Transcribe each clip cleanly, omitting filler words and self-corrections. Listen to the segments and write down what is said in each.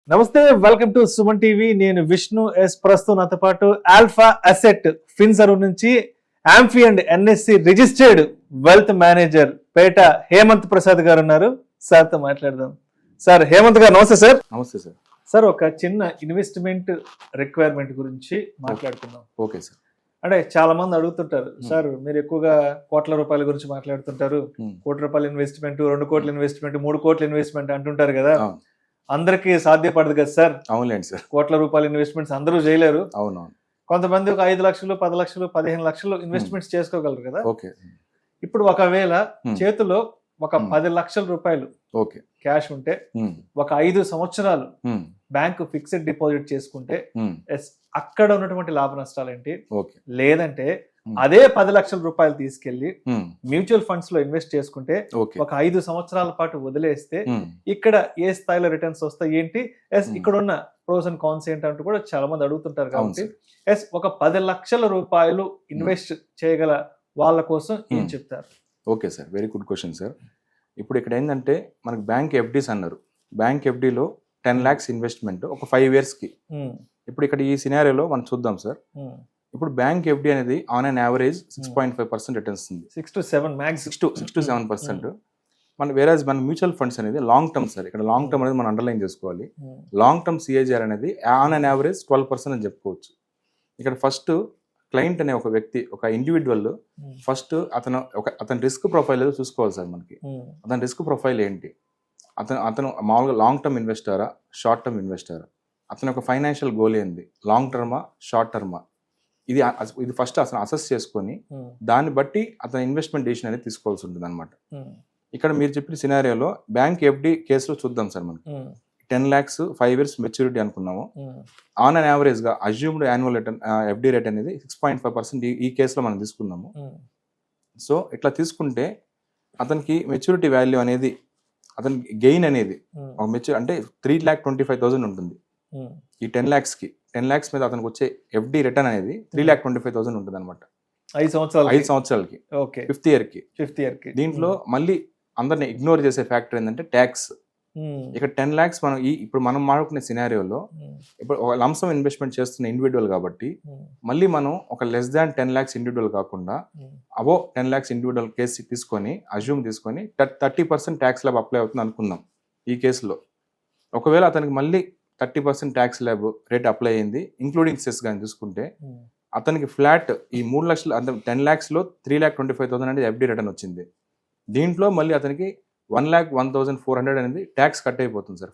నమస్తే, welcome to Suman TV. నేను Vishnu yes. ప్రస్తుతం నాతో పాటు ఆల్ఫా అసెట్ ఫిన్సర్ నుంచి AMFI and NSC registered wealth manager Peta Hemant Prasad garu ఉన్నారు. సార్ తో మాట్లాడదాం. సార్, హేమంత్ గారు నమస్తే సార్. నమస్తే సార్. సార్, ఒక చిన్న ఇన్వెస్ట్మెంట్ రిక్వైర్మెంట్ గురించి మాట్లాడుకుందాం. Okay sir. అంటే చాలా మంది అడుగుతుంటారు, సార్ మీరు ఎక్కువగా కోట్ల రూపాయల గురించి మాట్లాడుతుంటారు. కోటి రూపాయల ఇన్వెస్ట్మెంట్, 2 కోట్ల ఇన్వెస్ట్మెంట్, 3 కోట్ల ఇన్వెస్ట్మెంట్ అంటుంటారు కదా. అందరికి సాధ్యపడదు కదా సార్. అవునులేండి సార్. కోట్ల రూపాయల ఇన్వెస్ట్మెంట్స్ అందరూ చేయలేరు. అవునవును. కొంతమంది ఒక 5 లక్షలు, 10 లక్షలు, 15 లక్షలు ఇన్వెస్ట్మెంట్స్ చేసుకోగలరు కదా. ఓకే. ఇప్పుడు ఒకవేళ చేతిలో ఒక 10 లక్షల రూపాయలు ఓకే క్యాష్ ఉంటే ఒక 5 సంవత్సరాలు బ్యాంకు ఫిక్స్డ్ డిపాజిట్ చేసుకుంటే అక్కడ ఉన్నటువంటి లాభ నష్టాలు ఏంటి? లేదంటే అదే 10 లక్షల రూపాయలు తీసుకెళ్లి మ్యూచువల్ ఫండ్స్ లో ఇన్వెస్ట్ చేసుకుంటే ఒక 5 సంవత్సరాల పాటు వదిలేస్తే ఇక్కడ ఏ స్థాయిలో రిటర్న్స్ వస్తాయి ఏంటి, ఇక్కడ ఉన్న ప్రోస్ అండ్ కాన్స్ ఏంటంటూ కూడా చాలా మంది అడుగుతుంటారు. కాబట్టి ఒక 10 లక్షల రూపాయలు ఇన్వెస్ట్ చేయగల వాళ్ళ కోసం ఏం చెప్తారు? Okay sir, very good question sir. ఇప్పుడు ఇక్కడ ఏంటంటే మనకు బ్యాంక్ ఎఫ్డీస్ అన్నారు. బ్యాంక్ ఎఫ్డీలో 10 lakhs ఇన్వెస్ట్మెంట్ ఒక 5 years కి. ఇప్పుడు ఇక్కడ ఈ సినారియోలో మనం చూద్దాం సార్. ఇప్పుడు బ్యాంక్ ఎఫ్డీ అనేది ఆన్ అన్ యావరేజ్ 6.5% రిటర్న్స్ ఉంది. 6 to 7 max. 6 to 7%. మన మ్యూచువల్ ఫండ్స్ అనేది లాంగ్ టర్మ్ సార్. ఇక్కడ లాంగ్ టర్మ్ అనేది మనం అండర్లైన్ చేసుకోవాలి. లాంగ్ టర్మ్ సిఏజిఆర్ అనేది ఆన్ అన్ యావరేజ్ 12% అని చెప్పుకోవచ్చు. ఇక్కడ ఫస్ట్ క్లయింట్ అనే ఒక వ్యక్తి, ఒక ఇండివిజువల్ ఫస్ట్ అతని రిస్క్ ప్రొఫైల్ ఏదో చూసుకోవాలి సార్. మనకి అతని రిస్క్ ప్రొఫైల్ ఏంటి, అతను మామూలుగా లాంగ్ టర్మ్ ఇన్వెస్టరా, షార్ట్ టర్మ్ ఇన్వెస్టరా, అతని యొక్క ఫైనాన్షియల్ గోల్ ఏంది, లాంగ్ టర్మా షార్ట్ టర్మా, ఇది ఫస్ట్ అసలు అసెస్ చేసుకొని దాన్ని బట్టి అతని ఇన్వెస్ట్మెంట్ డెసిషన్ అనేది తీసుకోవాల్సి ఉంటుంది అనమాట. ఇక్కడ మీరు చెప్పిన సినారియోలో బ్యాంక్ ఎఫ్డి కేసులో చూద్దాం సార్. మనకి 10 lakhs 5 years మెచ్యూరిటీ అనుకున్నాము. ఆన్ అండ్ యావరేజ్ గా assumed annual return FD rate అనేది 6.5% ఈ కేసులో మనం తీసుకున్నాము. సో ఇట్లా తీసుకుంటే అతనికి మెచ్యూరిటీ వాల్యూ అనేది, అతనికి గెయిన్ అనేది అంటే 3,25,000 ఉంటుంది. ఈ 10 lakhs కి 10 lakhs మీద అతనికి వచ్చే ఎఫ్డి రిటర్న్ అనేది 3,25,000 ఉంటుంది అనమాట. 5 సంవత్సరాలకి. ఫిఫ్త్ ఇయర్ కి. దీంట్లో మళ్ళీ అందరిని ఇగ్నోర్ చేసే ఫ్యాక్టర్ ఏంటంటే ట్యాక్స్. ఇక్కడ 10 lakhs మనం ఇప్పుడు మనం మాట్లాడుకునే సినారియోలో ఇప్పుడు ఒక లంసమ్ ఇన్వెస్ట్మెంట్ చేస్తున్న ఇండివిజువల్ కాబట్టి మళ్ళీ మనం ఒక లెస్ దాన్ 10 lakhs ఇండివిజువల్ కాకుండా అబో 10 lakhs ఇండివిజువల్ కేసు తీసుకొని 30% ట్యాక్స్ ల్యాబ్ అప్లై అవుతుంది అనుకుందాం. ఈ కేసులో ఒకవేళ అతనికి మళ్ళీ 30% ట్యాక్స్ ల్యాబ్ రేట్ అప్లై అయింది ఇంక్లూడింగ్ సెస్ కానీ చూసుకుంటే అతనికి ఫ్లాట్ ఈ 3 లక్షలు అంటే 10 lakhs లో 3,25,000 అనేది ఎఫ్డి రిటర్న్ వచ్చింది. దీంట్లో మళ్ళీ అతనికి 1,01,400 అనేది ట్యాక్స్ కట్ అయిపోతుంది సార్.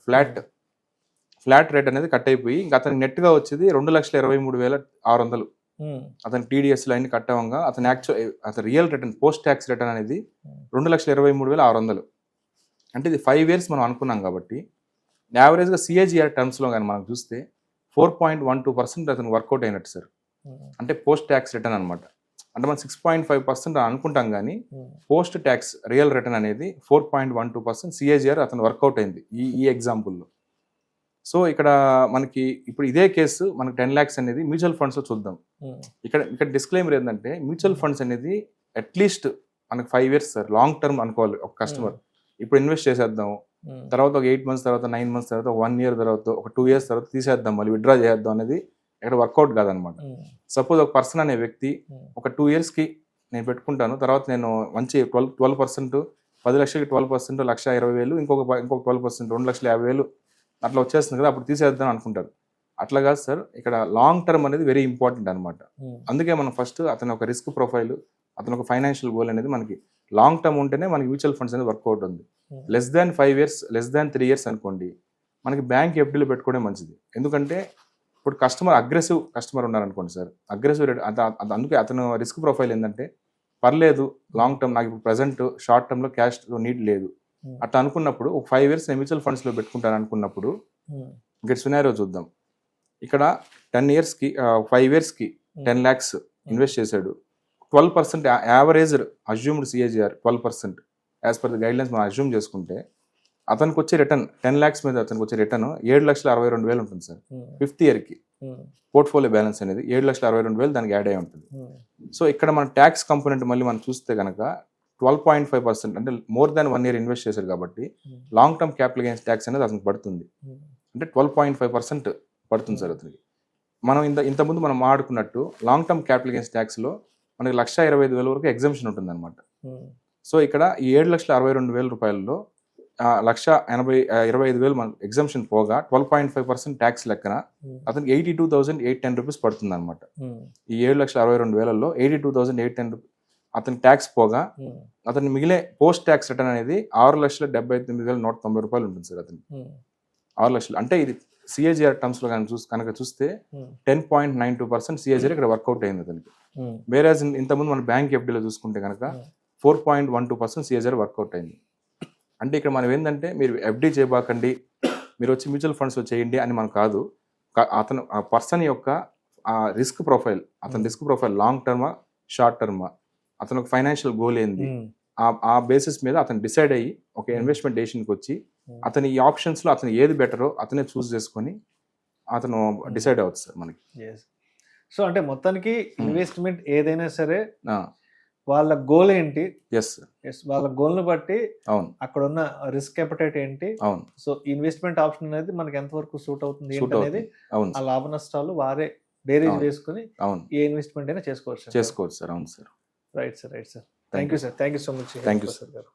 ఫ్లాట్ రేట్ అనేది కట్ అయిపోయి ఇంకా అతనికి నెట్ గా వచ్చేది 2,23,600. అతని టీడీఎస్ లైన్ కట్ అవ్వగా అతని real return post tax return అనేది 2,23,600. అంటే ఇది 5 years మనం అనుకున్నాం కాబట్టి యావరేజ్ గా సిఏజిఆర్ టర్మ్స్ లో కానీ మనం చూస్తే 4.12% అతను వర్కౌట్ అయినట్టు సార్. అంటే పోస్ట్ ట్యాక్స్ రిటర్న్ అనమాట. అంటే మనం 6.5% అనుకుంటాం కానీ పోస్ట్ ట్యాక్స్ రియల్ రిటర్న్ అనేది 4.12% సిఏజిఆర్ అతను వర్కౌట్ అయింది ఈ ఎగ్జాంపుల్లో. సో ఇక్కడ మనకి ఇప్పుడు ఇదే కేసు మనకి 10 lakhs అనేది మ్యూచువల్ ఫండ్స్ లో చూద్దాం. ఇక్కడ డిస్క్లైమర్ ఏంటంటే మ్యూచువల్ ఫండ్స్ అనేది అట్లీస్ట్ మనకి 5 years సార్ లాంగ్ టర్మ్ అనుకోవాలి. ఒక కస్టమర్ ఇప్పుడు ఇన్వెస్ట్ చేసేద్దాం, తర్వాత ఒక 8 months తర్వాత 9 months తర్వాత 1 year తర్వాత ఒక 2 years తర్వాత తీసేద్దాం, మళ్ళీ విత్డ్రా చేద్దాం అనేది ఇక్కడ వర్కౌట్ కాదనమాట. సపోజ్ ఒక పర్సన్ అనే వ్యక్తి ఒక 2 years కి నేను పెట్టుకుంటాను, తర్వాత నేను మంచి 12% 10 లక్షలకి 12%, 1,20,000, ఇంకొక 12% 2,50,000 అట్లా వచ్చేస్తుంది కదా, అప్పుడు తీసేద్దాం అనుకుంటారు. అట్లా కాదు సార్. ఇక్కడ లాంగ్ టర్మ్ అనేది వెరీ ఇంపార్టెంట్ అనమాట. అందుకే మనం ఫస్ట్ అతని ఒక రిస్క్ ప్రొఫైల్, అతని ఒక ఫైనాన్షియల్ గోల్ అనేది మనకి లాంగ్ టర్మ్ ఉంటేనే మనకి మ్యూచువల్ ఫండ్స్ అనేది వర్కౌట్ ఉంది. Less than 5 years, less than 3 years అనుకోండి మనకి బ్యాంక్ ఎఫ్డీలో పెట్టుకోవడం మంచిది. ఎందుకంటే ఇప్పుడు అగ్రెసివ్ కస్టమర్ ఉన్నారనుకోండి సార్, అగ్రెసివ్ రేట్ అందుకే అతను రిస్క్ ప్రొఫైల్ ఏంటంటే పర్లేదు లాంగ్ టర్మ్, నాకు ఇప్పుడు ప్రజెంట్ షార్ట్ టర్మ్ లో క్యాష్ నీడ్ లేదు అట్లా అనుకున్నప్పుడు ఒక 5 years నేను మ్యూచువల్ ఫండ్స్ లో పెట్టుకుంటాను అనుకున్నప్పుడు ఇక్కడ సినారియో చూద్దాం. ఇక్కడ 10 years కి 5 years కి 10 lakhs ఇన్వెస్ట్ చేశాడు. 12% average assumed CAGR 12% as per the guide lines మనం అజ్యూమ్ చేసుకుంటే అతనికి వచ్చే రిటర్న్ 10 lakhs మీద అతనికి వచ్చే రిటర్న్ 7,62,000 ఉంటుంది సార్. 5th year కి పోర్ట్ఫోలియో బ్యాలెన్స్ అనేది 7,62,000 దానికి యాడ్ అయి ఉంటుంది. సో ఇక్కడ మన ట్యాక్స్ కంపోనెంట్ మళ్ళీ మనం చూస్తే కనుక 12.5% అంటే మోర్ దాన్ 1 year ఇన్వెస్ట్ చేశారు కాబట్టి long term capital gains tax అనేది అతనికి పడుతుంది. అంటే 12.5% పడుతుంది సార్ అతనికి. మనం ఇంతకుముందు మనం మాట్లాడుకున్నట్టు లాంగ్ టర్మ్ క్యాపిటల్ గెయిన్స్ ట్యాక్స్లో మనకి 1,25,000 వరకు ఎగ్జంప్షన్ ఉంటుందన్నమాట. సో ఇక్కడ ఈ 7,62,000 రూపాయలలో 1,25,000 మనకు ఎగ్జంప్షన్ పోగా 12.5% ట్యాక్స్ లెక్కన అతనికి 82,810 రూపీస్ పడుతుంది అనమాట. ఈ 7,62,000లో 82,810 అతని ట్యాక్స్ పోగా అతని మిగిలే పోస్ట్ ట్యాక్స్ రిటర్న్ అనేది 6,78,190 రూపాయలు ఉంటుంది సార్ అతనికి. 6 లక్షలు అంటే ఇది సిఏజిఆర్ టర్మ్స్ లో కనుక చూస్తే 10.92% సిఏజిఆర్ ఇక్కడ వర్కౌట్ అయింది అతనికి. వేరే ఇంతకుముందు మన బ్యాంక్ ఎఫ్డీలో చూసుకుంటే కనుక 4.12% సిఏజిఆర్ వర్కౌట్ అయింది. అంటే ఇక్కడ మనం ఏంటంటే మీరు ఎఫ్డీ చేయబాకండి, మీరు వచ్చి మ్యూచువల్ ఫండ్స్ చేయండి అని మనం కాదు. అతను ఆ పర్సన్ యొక్క రిస్క్ ప్రొఫైల్, అతని రిస్క్ ప్రొఫైల్ లాంగ్ టర్మా షార్ట్ టర్మా, అతను ఒక ఫైనాన్షియల్ గోల్ ఏంది, ఆ బేసిస్ మీద అతను డిసైడ్ అయ్యి ఒక ఇన్వెస్ట్మెంట్ డెసిషన్కి వచ్చి అతని ఈ ఆప్షన్స్లో అతను ఏది బెటరో అతనే చూస్ చేసుకొని అతను డిసైడ్ అవ్వచ్చు సార్ మనకి. సో అంటే మొత్తానికి ఇన్వెస్ట్మెంట్ ఏదైనా సరే వాళ్ళ గోల్ ఏంటి, వాళ్ళ గోల్ ను బట్టి అవును అక్కడ ఉన్న రిస్క్ అపెటైట్ ఏంటి, అవును. సో ఇన్వెస్ట్మెంట్ ఆప్షన్ అనేది మనకి ఎంతవరకు సూట్ అవుతుంది అనేది ఆ లాభ నష్టాలు వారే బేరీజ్ వేసుకుని ఏ ఇన్వెస్ట్మెంట్ అయినా చేసుకోవచ్చు సార్. అవును sir. Right sir. Thank you so much. Thank you sir.